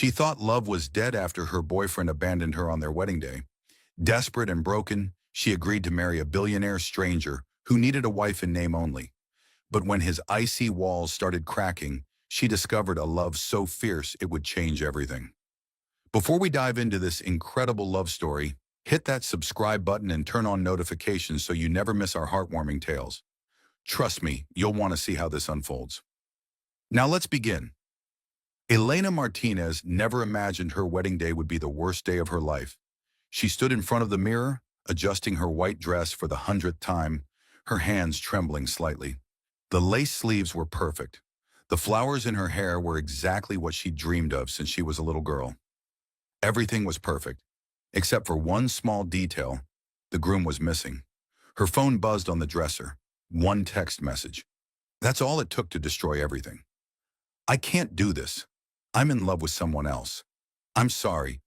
She thought love was dead after her boyfriend abandoned her on their wedding day. Desperate and broken, she agreed to marry a billionaire stranger who needed a wife in name only. But when his icy walls started cracking, she discovered a love so fierce it would change everything. Before we dive into this incredible love story, hit that subscribe button and turn on notifications so you never miss our heartwarming tales. Trust me, you'll want to see how this unfolds. Now let's begin. Elena Martinez never imagined her wedding day would be the worst day of her life. She stood in front of the mirror, adjusting her white dress for the 100th time, her hands trembling slightly. The lace sleeves were perfect. The flowers in her hair were exactly what she dreamed of since she was a little girl. Everything was perfect, except for one small detail. The groom was missing. Her phone buzzed on the dresser. One text message. That's all it took to destroy everything. "I can't do this. I'm in love with someone else. I'm sorry."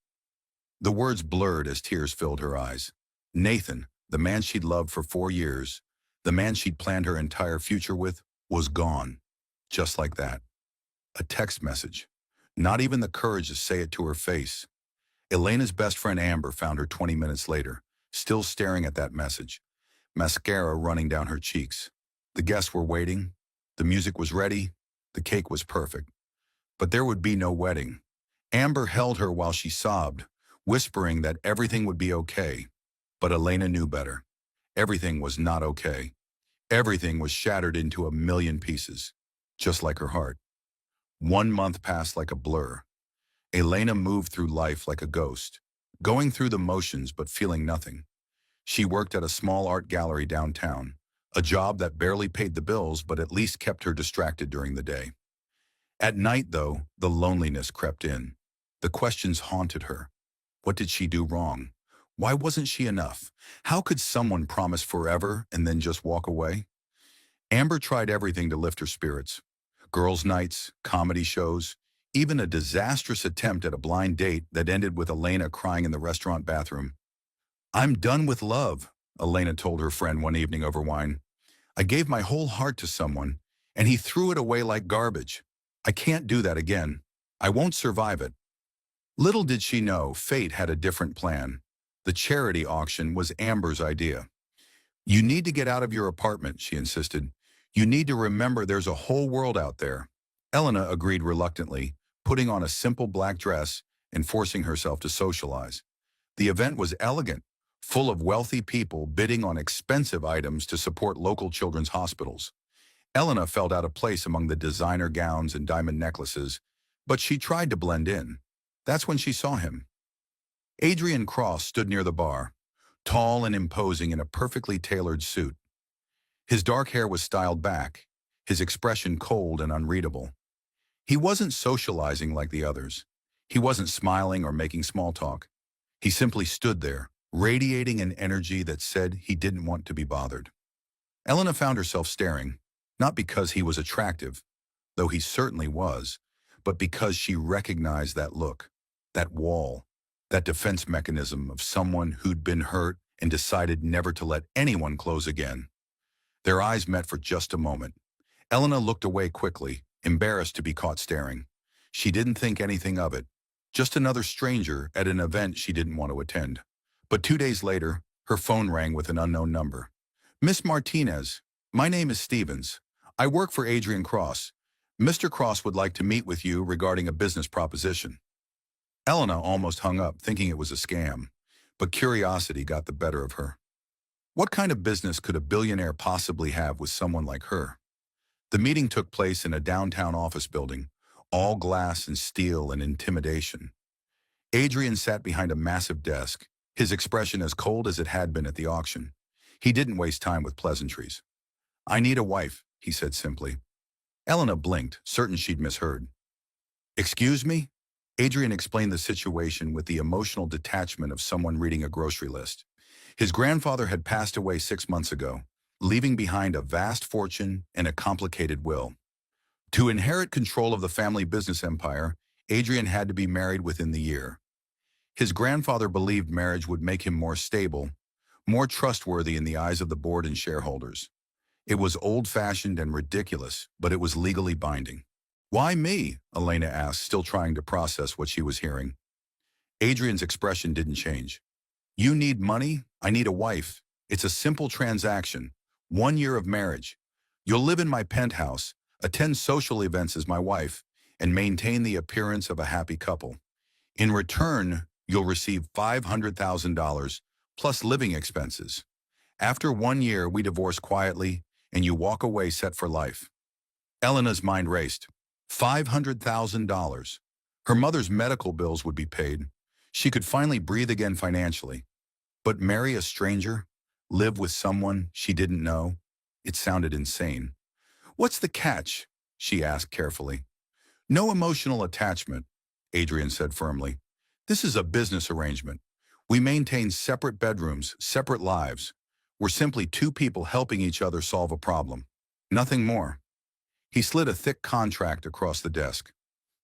The words blurred as tears filled her eyes. Nathan, the man she'd loved for 4 years, the man she'd planned her entire future with, was gone. Just like that. A text message. Not even the courage to say it to her face. Elena's best friend Amber found her 20 minutes later, still staring at that message, mascara running down her cheeks. The guests were waiting. The music was ready. The cake was perfect. But there would be no wedding. Amber held her while she sobbed, whispering that everything would be okay. But Elena knew better. Everything was not okay. Everything was shattered into a million pieces, just like her heart. 1 month passed like a blur. Elena moved through life like a ghost, going through the motions but feeling nothing. She worked at a small art gallery downtown, a job that barely paid the bills but at least kept her distracted during the day. At night, though, the loneliness crept in. The questions haunted her. What did she do wrong? Why wasn't she enough? How could someone promise forever and then just walk away? Amber tried everything to lift her spirits. Girls' nights, comedy shows, even a disastrous attempt at a blind date that ended with Elena crying in the restaurant bathroom. "I'm done with love," Elena told her friend one evening over wine. "I gave my whole heart to someone, and he threw it away like garbage. I can't do that again. I won't survive it." Little did she know, fate had a different plan. The charity auction was Amber's idea. "You need to get out of your apartment," she insisted. "You need to remember there's a whole world out there." Elena agreed reluctantly, putting on a simple black dress and forcing herself to socialize. The event was elegant, full of wealthy people bidding on expensive items to support local children's hospitals. Elena felt out of place among the designer gowns and diamond necklaces, but she tried to blend in. That's when she saw him. Adrian Cross stood near the bar, tall and imposing in a perfectly tailored suit. His dark hair was styled back, his expression cold and unreadable. He wasn't socializing like the others. He wasn't smiling or making small talk. He simply stood there, radiating an energy that said he didn't want to be bothered. Elena found herself staring, not because he was attractive, though he certainly was, but because she recognized that look, that wall, that defense mechanism of someone who'd been hurt and decided never to let anyone close again. Their eyes met for just a moment. Elena looked away quickly, embarrassed to be caught staring. She didn't think anything of it, just another stranger at an event she didn't want to attend. But 2 days later, her phone rang with an unknown number. "Miss Martinez, my name is Stevens. I work for Adrian Cross. Mr. Cross would like to meet with you regarding a business proposition." Elena almost hung up, thinking it was a scam, but curiosity got the better of her. What kind of business could a billionaire possibly have with someone like her? The meeting took place in a downtown office building, all glass and steel and intimidation. Adrian sat behind a massive desk, his expression as cold as it had been at the auction. He didn't waste time with pleasantries. "I need a wife," he said simply. Elena blinked, certain she'd misheard. "Excuse me?" Adrian explained the situation with the emotional detachment of someone reading a grocery list. His grandfather had passed away 6 months ago, leaving behind a vast fortune and a complicated will. To inherit control of the family business empire, Adrian had to be married within the year. His grandfather believed marriage would make him more stable, more trustworthy in the eyes of the board and shareholders. It was old-fashioned and ridiculous, but it was legally binding. Why me? Elena asked, still trying to process what she was hearing. Adrian's expression didn't change. You need money? I need a wife. It's a simple transaction. 1 year of marriage. You'll live in my penthouse, attend social events as my wife, and maintain the appearance of a happy couple. In return, you'll receive $500,000 plus living expenses. After 1 year, we divorce quietly, and you walk away set for life. Elena's mind raced. $500,000. Her mother's medical bills would be paid. She could finally breathe again financially. But marry a stranger? Live with someone she didn't know? It sounded insane. What's the catch? She asked carefully. No emotional attachment, Adrian said firmly. This is a business arrangement. We maintain separate bedrooms, separate lives. We're simply two people helping each other solve a problem. Nothing more. He slid a thick contract across the desk.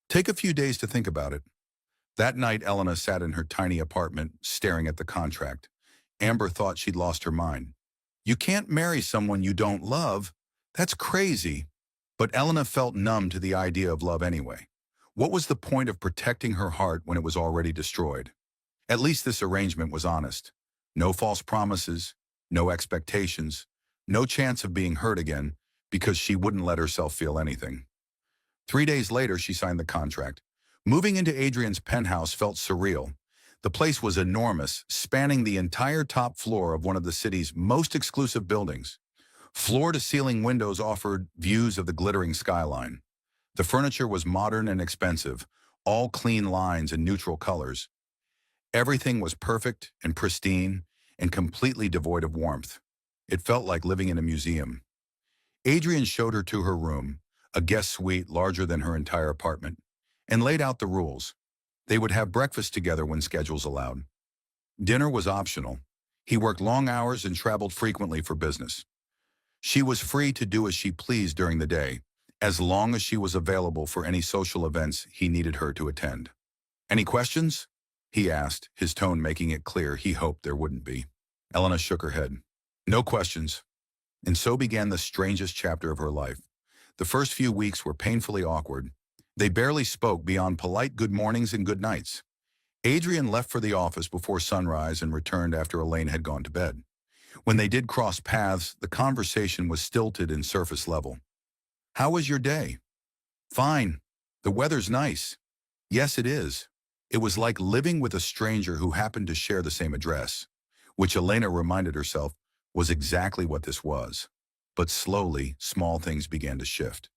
Take a few days to think about it. That night, Elena sat in her tiny apartment, staring at the contract. Amber thought she'd lost her mind. You can't marry someone you don't love. That's crazy. But Elena felt numb to the idea of love anyway. What was the point of protecting her heart when it was already destroyed? At least this arrangement was honest. No false promises, no expectations, no chance of being hurt again because she wouldn't let herself feel anything. 3 days later, she signed the contract. Moving into Adrian's penthouse felt surreal. The place was enormous, spanning the entire top floor of one of the city's most exclusive buildings. Floor-to-ceiling windows offered views of the glittering skyline. The furniture was modern and expensive, all clean lines and neutral colors. Everything was perfect and pristine and completely devoid of warmth. It felt like living in a museum. Adrian showed her to her room, a guest suite larger than her entire apartment, and laid out the rules. They would have breakfast together when schedules allowed. Dinner was optional. He worked long hours and traveled frequently for business. She was free to do as she pleased during the day, as long as she was available for any social events he needed her to attend. Any questions? He asked, his tone making it clear he hoped there wouldn't be. Elena shook her head. No questions. And so began the strangest chapter of her life. The first few weeks were painfully awkward. They barely spoke beyond polite good mornings and good nights. Adrian left for the office before sunrise and returned after Elaine had gone to bed. When they did cross paths, the conversation was stilted and surface level. How was your day? Fine. The weather's nice. Yes, it is. It was like living with a stranger who happened to share the same address, which Elena reminded herself was exactly what this was. But slowly, small things began to shift.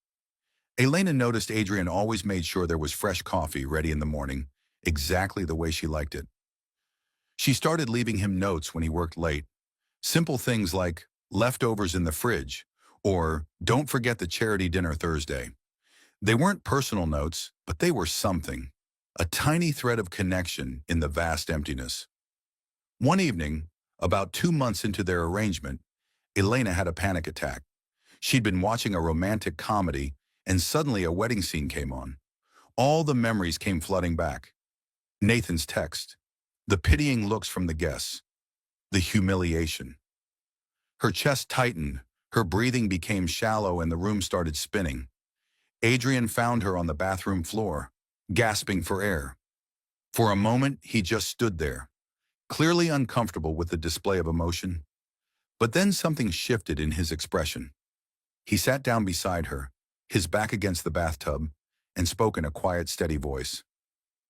Elena noticed Adrian always made sure there was fresh coffee ready in the morning, exactly the way she liked it. She started leaving him notes when he worked late. Simple things like, leftovers in the fridge, or don't forget the charity dinner Thursday. They weren't personal notes, but they were something. A tiny thread of connection in the vast emptiness. One evening, about 2 months into their arrangement, Elena had a panic attack. She'd been watching a romantic comedy, and suddenly a wedding scene came on. All the memories came flooding back. Nathan's text, the pitying looks from the guests, the humiliation. Her chest tightened, her breathing became shallow, and the room started spinning. Adrian found her on the bathroom floor, gasping for air. For a moment, he just stood there, clearly uncomfortable with the display of emotion. But then something shifted in his expression. He sat down beside her, his back against the bathtub, and spoke in a quiet, steady voice.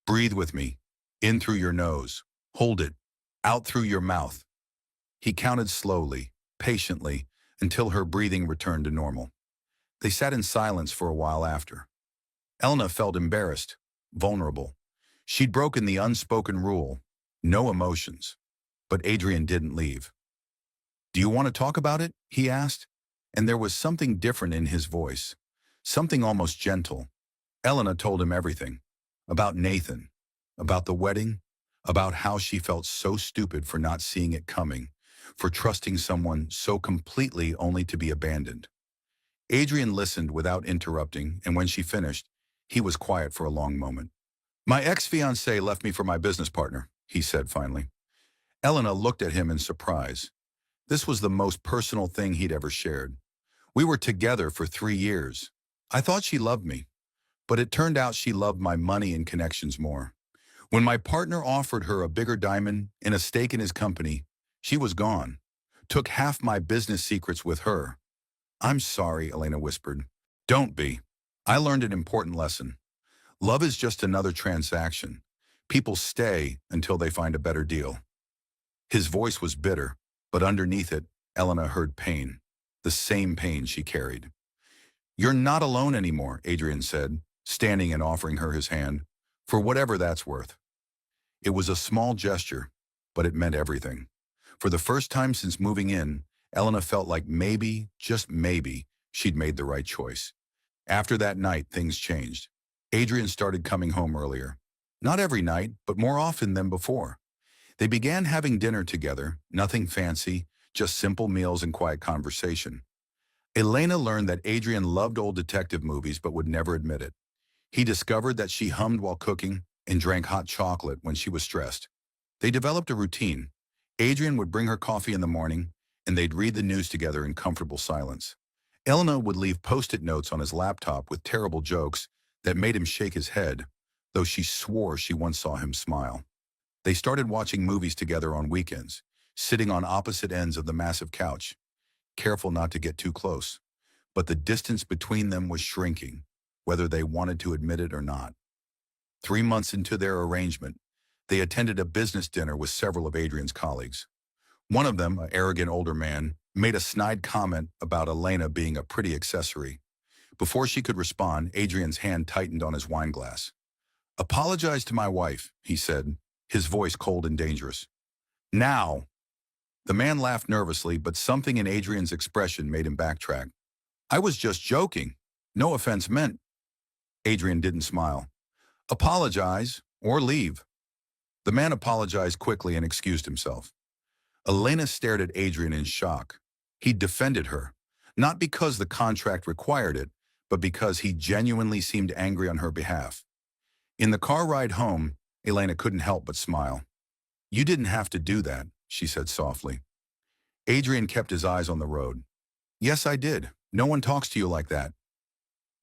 Breathe with me, in through your nose, hold it, out through your mouth. He counted slowly, patiently, until her breathing returned to normal. They sat in silence for a while after. Elena felt embarrassed, vulnerable. She'd broken the unspoken rule, no emotions. But Adrian didn't leave. Do you want to talk about it? He asked, and there was something different in his voice, something almost gentle. Elena told him everything, about Nathan, about the wedding, about how she felt so stupid for not seeing it coming, for trusting someone so completely only to be abandoned. Adrian listened without interrupting, and when she finished, he was quiet for a long moment. My ex-fiancée left me for my business partner, he said finally. Elena looked at him in surprise. This was the most personal thing he'd ever shared. We were together for 3 years. I thought she loved me. But it turned out she loved my money and connections more. When my partner offered her a bigger diamond and a stake in his company, she was gone. Took half my business secrets with her. I'm sorry, Elena whispered. Don't be. I learned an important lesson. Love is just another transaction. People stay until they find a better deal. His voice was bitter, but underneath it, Elena heard pain. The same pain she carried. You're not alone anymore, Adrian said, standing and offering her his hand, for whatever that's worth. It was a small gesture, but it meant everything. For the first time since moving in, Elena felt like maybe, just maybe, she'd made the right choice. After that night, things changed. Adrian started coming home earlier. Not every night, but more often than before. They began having dinner together, nothing fancy, just simple meals and quiet conversation. Elena learned that Adrian loved old detective movies but would never admit it. He discovered that she hummed while cooking and drank hot chocolate when she was stressed. They developed a routine. Adrian would bring her coffee in the morning, and they'd read the news together in comfortable silence. Elena would leave post-it notes on his laptop with terrible jokes that made him shake his head, though she swore she once saw him smile. They started watching movies together on weekends, sitting on opposite ends of the massive couch, careful not to get too close. But the distance between them was shrinking, whether they wanted to admit it or not. 3 months into their arrangement, they attended a business dinner with several of Adrian's colleagues. One of them, an arrogant older man, made a snide comment about Elena being a pretty accessory. Before she could respond, Adrian's hand tightened on his wine glass. Apologize to my wife, he said, his voice cold and dangerous. Now. The man laughed nervously, but something in Adrian's expression made him backtrack. I was just joking. No offense meant. Adrian didn't smile. Apologize or leave. The man apologized quickly and excused himself. Elena stared at Adrian in shock. He'd defended her, not because the contract required it, but because he genuinely seemed angry on her behalf. In the car ride home, Elena couldn't help but smile. You didn't have to do that, she said softly. Adrian kept his eyes on the road. Yes, I did. No one talks to you like that.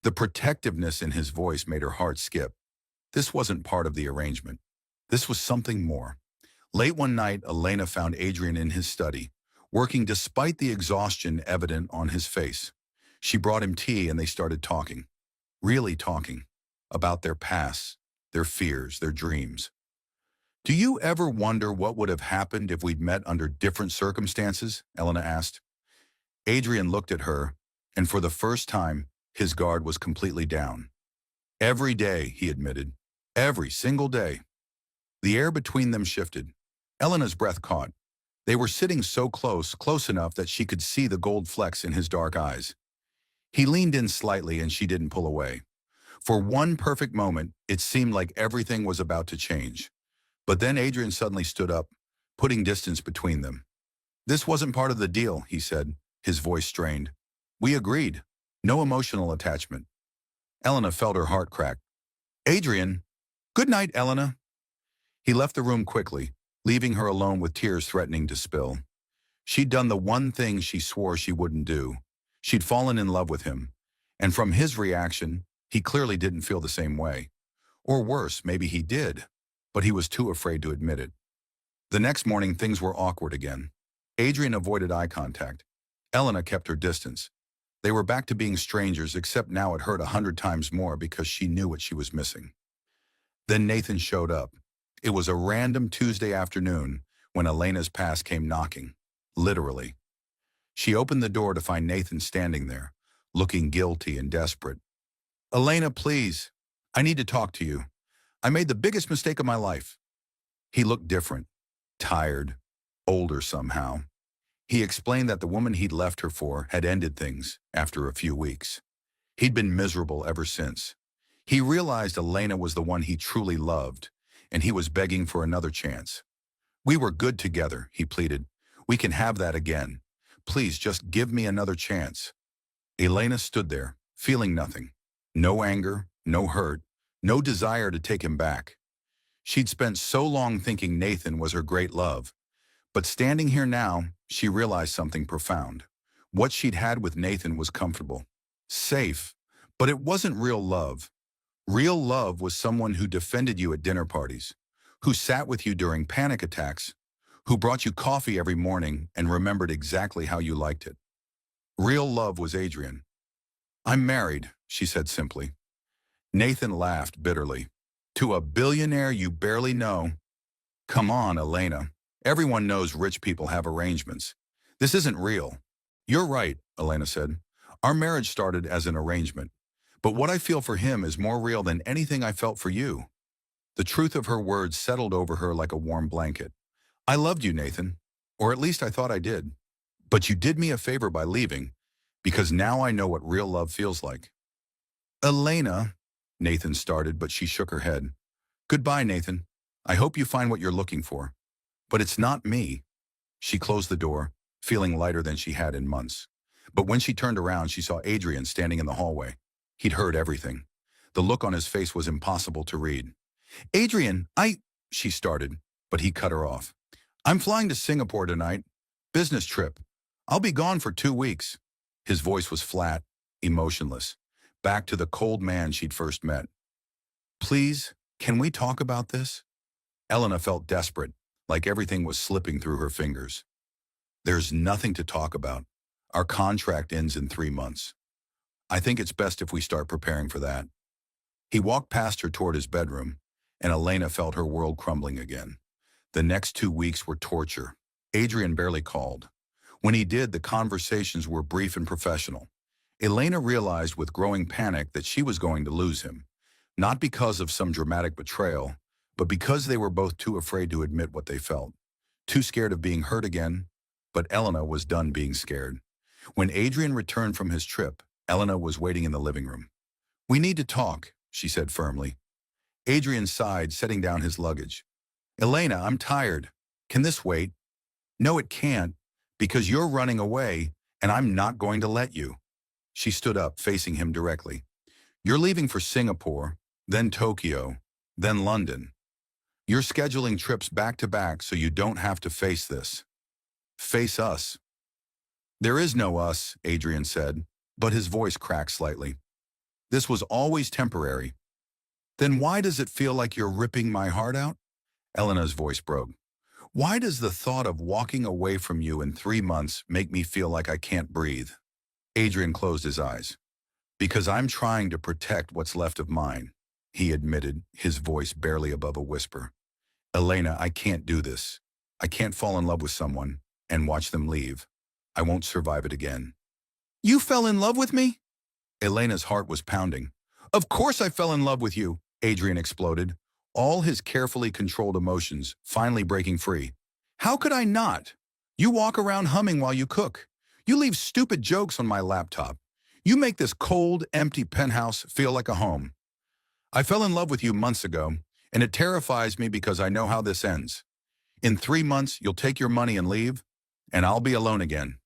The protectiveness in his voice made her heart skip. This wasn't part of the arrangement. This was something more. Late one night, Elena found Adrian in his study, working despite the exhaustion evident on his face. She brought him tea and they started talking. Really talking. About their pasts, their fears, their dreams. Do you ever wonder what would have happened if we'd met under different circumstances? Elena asked. Adrian looked at her, and for the first time, his guard was completely down. Every day, he admitted. Every single day. The air between them shifted. Elena's breath caught. They were sitting so close, close enough that she could see the gold flecks in his dark eyes. He leaned in slightly and she didn't pull away. For one perfect moment, it seemed like everything was about to change. But then Adrian suddenly stood up, putting distance between them. This wasn't part of the deal, he said, his voice strained. We agreed. No emotional attachment. Elena felt her heart crack. Adrian! Good night, Elena. He left the room quickly, leaving her alone with tears threatening to spill. She'd done the one thing she swore she wouldn't do. She'd fallen in love with him. And from his reaction, he clearly didn't feel the same way. Or worse, maybe he did, but he was too afraid to admit it. The next morning, things were awkward again. Adrian avoided eye contact. Elena kept her distance. They were back to being strangers, except now it hurt 100 times more because she knew what she was missing. Then Nathan showed up. It was a random Tuesday afternoon when Elena's past came knocking, literally. She opened the door to find Nathan standing there, looking guilty and desperate. Elena, please. I need to talk to you. I made the biggest mistake of my life. He looked different, tired, older somehow. He explained that the woman he'd left her for had ended things after a few weeks. He'd been miserable ever since. He realized Elena was the one he truly loved, and he was begging for another chance. We were good together, he pleaded. We can have that again. Please just give me another chance. Elena stood there, feeling nothing. No anger, no hurt, no desire to take him back. She'd spent so long thinking Nathan was her great love. But standing here now, she realized something profound. What she'd had with Nathan was comfortable, safe, but it wasn't real love. Real love was someone who defended you at dinner parties, who sat with you during panic attacks, who brought you coffee every morning and remembered exactly how you liked it. Real love was Adrian. "I'm married," she said simply. Nathan laughed bitterly. "To a billionaire you barely know." "Come on, Elena. Everyone knows rich people have arrangements. This isn't real." "You're right," Elena said. "Our marriage started as an arrangement. But what I feel for him is more real than anything I felt for you." The truth of her words settled over her like a warm blanket. "I loved you, Nathan. Or at least I thought I did. But you did me a favor by leaving, because now I know what real love feels like." "Elena," Nathan started, but she shook her head. "Goodbye, Nathan. I hope you find what you're looking for. But it's not me." She closed the door, feeling lighter than she had in months. But when she turned around, she saw Adrian standing in the hallway. He'd heard everything. The look on his face was impossible to read. "Adrian, she started, but he cut her off. "I'm flying to Singapore tonight. Business trip. I'll be gone for 2 weeks." His voice was flat, emotionless, back to the cold man she'd first met. "Please, can we talk about this?" Elena felt desperate, like everything was slipping through her fingers. "There's nothing to talk about. Our contract ends in 3 months. I think it's best if we start preparing for that." He walked past her toward his bedroom, and Elena felt her world crumbling again. The next 2 weeks were torture. Adrian barely called. When he did, the conversations were brief and professional. Elena realized with growing panic that she was going to lose him, not because of some dramatic betrayal, but because they were both too afraid to admit what they felt. Too scared of being hurt again, but Elena was done being scared. When Adrian returned from his trip, Elena was waiting in the living room. "We need to talk," she said firmly. Adrian sighed, setting down his luggage. "Elena, I'm tired. Can this wait?" "No, it can't, because you're running away, and I'm not going to let you." She stood up, facing him directly. "You're leaving for Singapore, then Tokyo, then London. You're scheduling trips back to back so you don't have to face this. Face us." "There is no us," Adrian said, but his voice cracked slightly. "This was always temporary." "Then why does it feel like you're ripping my heart out?" Elena's voice broke. "Why does the thought of walking away from you in 3 months make me feel like I can't breathe?" Adrian closed his eyes. "Because I'm trying to protect what's left of mine," he admitted, his voice barely above a whisper. "Elena, I can't do this. I can't fall in love with someone and watch them leave. I won't survive it again." "You fell in love with me?" Elena's heart was pounding. "Of course I fell in love with you," Adrian exploded, all his carefully controlled emotions finally breaking free. "How could I not? You walk around humming while you cook. You leave stupid jokes on my laptop. You make this cold, empty penthouse feel like a home. I fell in love with you months ago, and it terrifies me because I know how this ends. In 3 months, you'll take your money and leave, and I'll be alone again."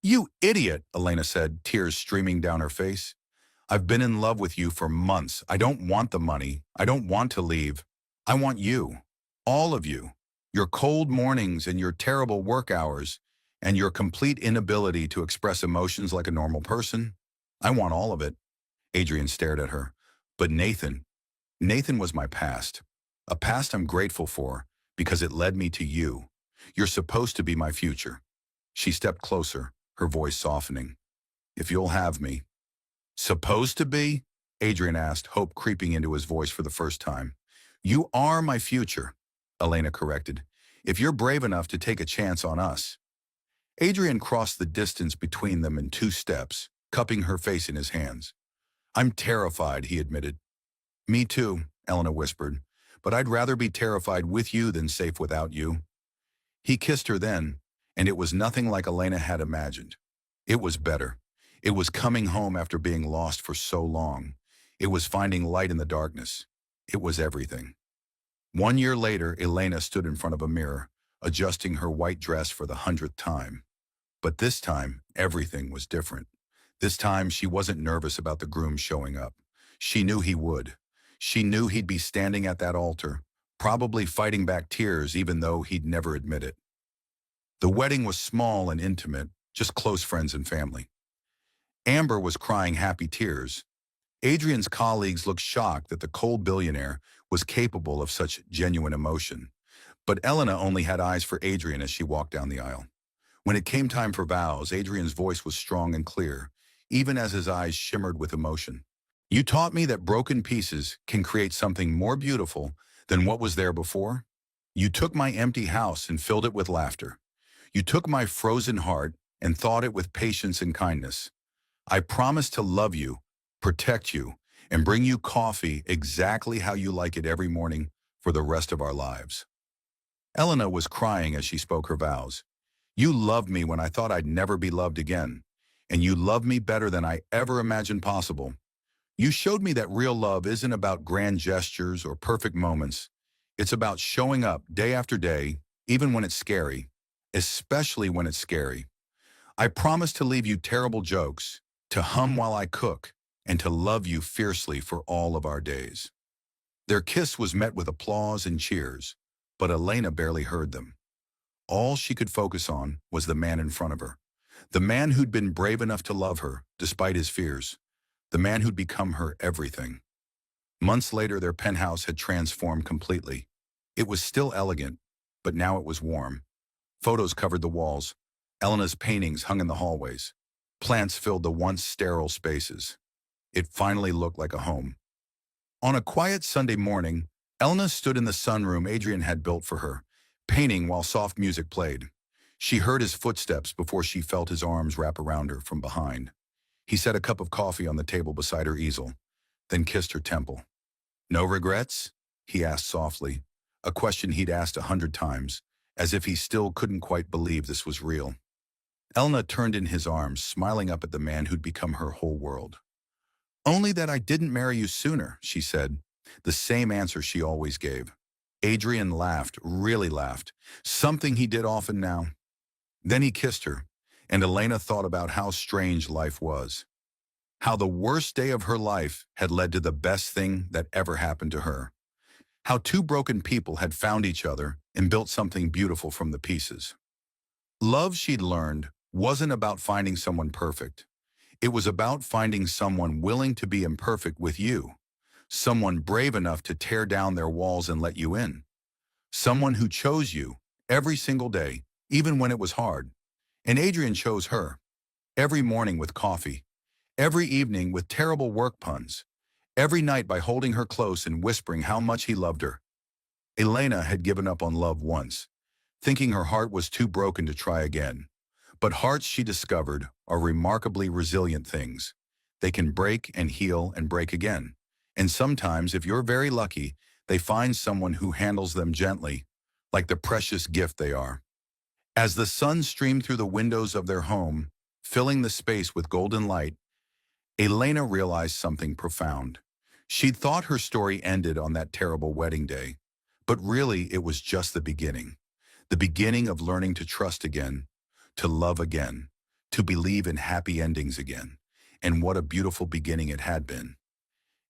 "You idiot," Elena said, tears streaming down her face. "I've been in love with you for months. I don't want the money. I don't want to leave. I want you. All of you. Your cold mornings and your terrible work hours and your complete inability to express emotions like a normal person. I want all of it." Adrian stared at her. "But Nathan was my past. A past I'm grateful for because it led me to you. You're supposed to be my future." She stepped closer, her voice softening. "If you'll have me." "Supposed to be?" Adrian asked, hope creeping into his voice for the first time. "You are my future," Elena corrected, "if you're brave enough to take a chance on us." Adrian crossed the distance between them in 2 steps, cupping her face in his hands. "I'm terrified," he admitted. "Me too," Elena whispered, "but I'd rather be terrified with you than safe without you." He kissed her then, and it was nothing like Elena had imagined. It was better. It was coming home after being lost for so long. It was finding light in the darkness. It was everything. 1 year later, Elena stood in front of a mirror, adjusting her white dress for the 100th time. But this time, everything was different. This time, she wasn't nervous about the groom showing up. She knew he would. She knew he'd be standing at that altar, probably fighting back tears even though he'd never admit it. The wedding was small and intimate, just close friends and family. Amber was crying happy tears. Adrian's colleagues looked shocked that the cold billionaire was capable of such genuine emotion. But Elena only had eyes for Adrian as she walked down the aisle. When it came time for vows, Adrian's voice was strong and clear, even as his eyes shimmered with emotion. You taught me that broken pieces can create something more beautiful than what was there before. You took my empty house and filled it with laughter. You took my frozen heart and thawed it with patience and kindness. I promise to love you, protect you, and bring you coffee exactly how you like it every morning for the rest of our lives. Elena was crying as she spoke her vows. You loved me when I thought I'd never be loved again, and you loved me better than I ever imagined possible. You showed me that real love isn't about grand gestures or perfect moments. It's about showing up day after day, even when it's scary, especially when it's scary. I promise to leave you terrible jokes, to hum while I cook, and to love you fiercely for all of our days. Their kiss was met with applause and cheers, but Elena barely heard them. All she could focus on was the man in front of her, the man who'd been brave enough to love her despite his fears, the man who'd become her everything. Months later, their penthouse had transformed completely. It was still elegant, but now it was warm. Photos covered the walls. Elena's paintings hung in the hallways. Plants filled the once sterile spaces. It finally looked like a home. On a quiet Sunday morning, Elena stood in the sunroom Adrian had built for her, painting while soft music played. She heard his footsteps before she felt his arms wrap around her from behind. He set a cup of coffee on the table beside her easel, then kissed her temple. No regrets? He asked softly, a question he'd asked 100 times, as if he still couldn't quite believe this was real. Elena turned in his arms, smiling up at the man who'd become her whole world. Only that I didn't marry you sooner, she said, the same answer she always gave. Adrian laughed, really laughed, something he did often now. Then he kissed her, and Elena thought about how strange life was. How the worst day of her life had led to the best thing that ever happened to her. How two broken people had found each other and built something beautiful from the pieces. Love, she'd learned, wasn't about finding someone perfect. It was about finding someone willing to be imperfect with you. Someone brave enough to tear down their walls and let you in. Someone who chose you every single day, even when it was hard. And Adrian chose her. Every morning with coffee. Every evening with terrible work puns. Every night by holding her close and whispering how much he loved her. Elena had given up on love once, thinking her heart was too broken to try again. But hearts, she discovered, are remarkably resilient things. They can break and heal and break again. And sometimes, if you're very lucky, they find someone who handles them gently, like the precious gift they are. As the sun streamed through the windows of their home, filling the space with golden light, Elena realized something profound. She'd thought her story ended on that terrible wedding day, but really it was just the beginning of learning to trust again, to love again, to believe in happy endings again. And what a beautiful beginning it had been.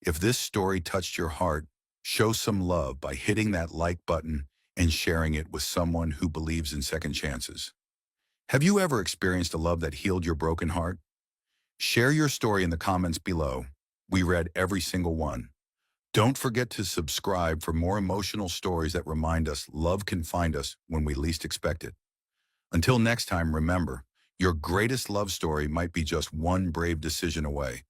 If this story touched your heart, show some love by hitting that like button and sharing it with someone who believes in second chances. Have you ever experienced a love that healed your broken heart? Share your story in the comments below. We read every single one. Don't forget to subscribe for more emotional stories that remind us love can find us when we least expect it. Until next time, remember, your greatest love story might be just one brave decision away.